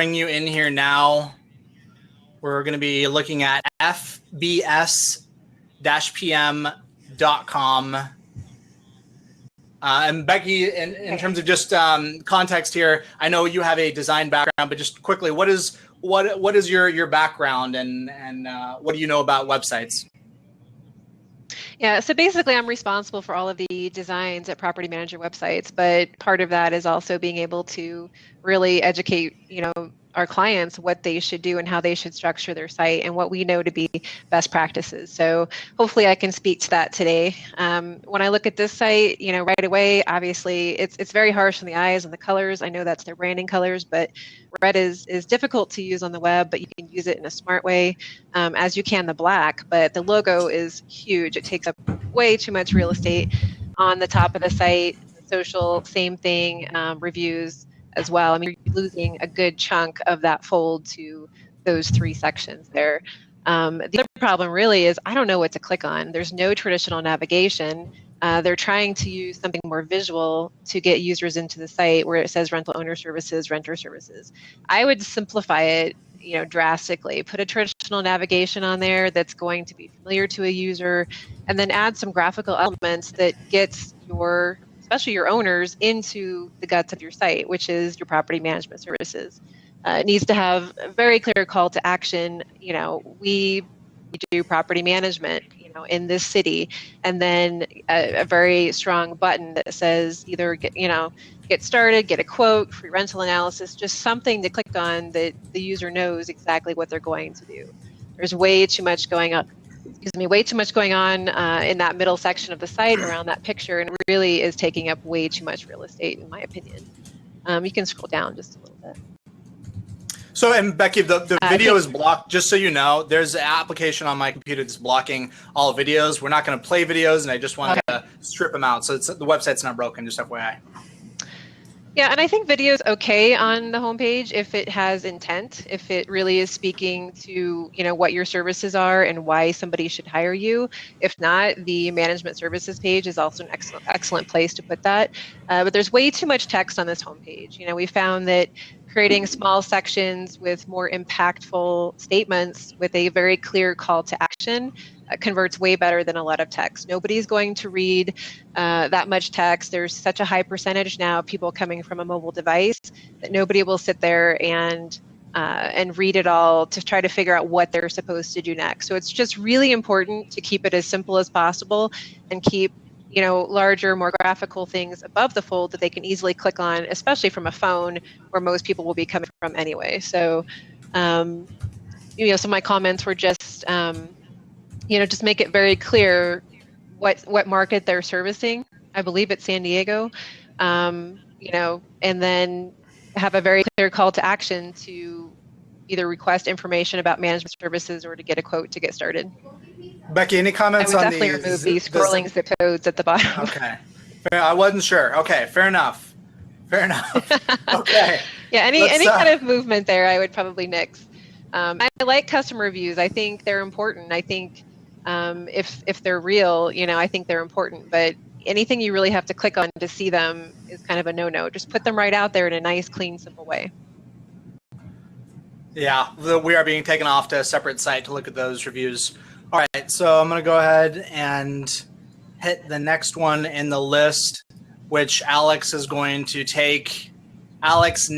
bring you in here now. We're going to be looking at fbs-pm.com. And Becky, in terms of just context here, I know you have a design background, but just quickly, what is your background and what do you know about websites? Yeah, so basically I'm responsible for all of the designs at property manager websites, but part of that is also being able to really educate, our clients what they should do and how they should structure their site and what we know to be best practices. So hopefully I can speak to that today. When I look at this site, right away, obviously it's very harsh on the eyes and the colors. I know that's their branding colors, but red is difficult to use on the web, but you can use it in a smart way, as you can the black. But the logo is huge. It takes up way too much real estate on the top of the site. Social, same thing, reviews as well. I mean, you're losing a good chunk of that fold to those 3 sections there. The other problem really is I don't know what to click on. There's no traditional navigation. They're trying to use something more visual to get users into the site where it says rental owner services, renter services. I would simplify it, drastically. Put a traditional navigation on there that's going to be familiar to a user, and then add some graphical elements that gets especially your owners, into the guts of your site, which is your property management services. It needs to have a very clear call to action. We do property management, in this city, and then a very strong button that says either get started, get a quote, free rental analysis, just something to click on that the user knows exactly what they're going to do. There's way too much going on. Way too much going on in that middle section of the site around that picture, and it really is taking up way too much real estate, in my opinion. You can scroll down just a little bit. So, and Becky, the video is blocked, just so you know. There's an application on my computer that's blocking all videos. We're not going to play videos, and I just want to strip them out. So the website's not broken, just FYI. Yeah, and I think video is okay on the homepage if it has intent, if it really is speaking to, what your services are and why somebody should hire you. If not, the management services page is also an excellent place to put that. But there's way too much text on this homepage. We found that creating small sections with more impactful statements with a very clear call to action converts way better than a lot of text. Nobody's going to read that much text. There's such a high percentage now of people coming from a mobile device that nobody will sit there and read it all to try to figure out what they're supposed to do next. So it's just really important to keep it as simple as possible and keep larger, more graphical things above the fold that they can easily click on, especially from a phone where most people will be coming from anyway. So, some of my comments were just, just make it very clear what market they're servicing. I believe it's San Diego, and then have a very clear call to action to either request information about management services or to get a quote to get started. Becky, any comments on definitely remove the scrolling zip codes at the bottom. Okay. I wasn't sure. Okay, fair enough. Okay. Yeah, any kind of movement there I would probably nix. I like customer reviews. I think they're important. I think if they're real, I think they're important. But anything you really have to click on to see them is kind of a no-no. Just put them right out there in a nice, clean, simple way. Yeah, we are being taken off to a separate site to look at those reviews. All right, so I'm going to go ahead and hit the next one in the list, which Alex is going to take. Alex,